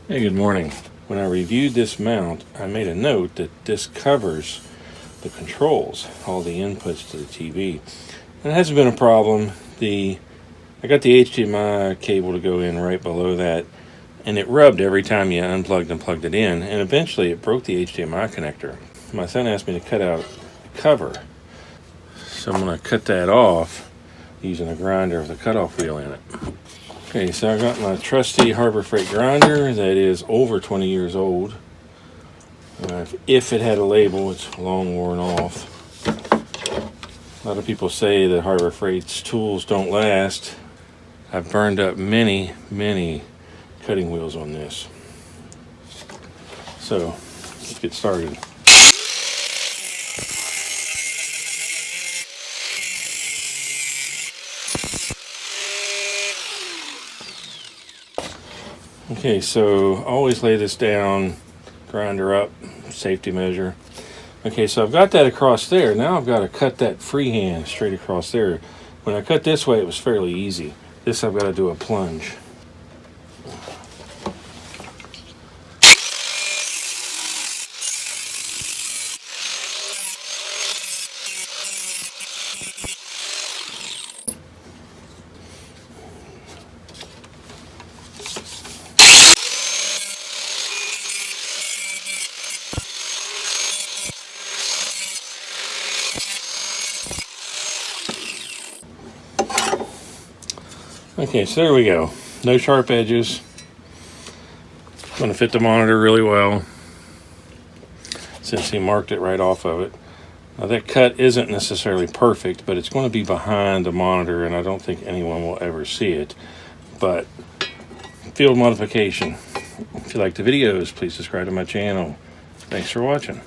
Hey, good morning. When I reviewed this mount, I made a note that this covers the controls, all the inputs to the TV. And it hasn't been a problem. I got the HDMI cable to go in right below that, and it rubbed every time you unplugged and plugged it in, and eventually it broke the HDMI connector. My son asked me to cut out the cover, so I'm going to cut that off using a grinder with a cutoff wheel in it. Okay, so I got my trusty Harbor Freight grinder that is over 20 years old. If it had a label, it's long worn off. A lot of people say that Harbor Freight's tools don't last. I've burned up many cutting wheels on this. So, let's get started. Okay, so always lay this down, grinder up, safety measure. Okay, so I've got that across there. Now I've got to cut that freehand straight across there. When I cut this way, it was fairly easy. This I've got to do a plunge. Okay, so there we go. No sharp edges. Going to fit the monitor really well since he marked it right off of it. Now that cut isn't necessarily perfect, but it's going to be behind the monitor and I don't think anyone will ever see it. But field modification. If you like the videos, please subscribe to my channel. Thanks for watching.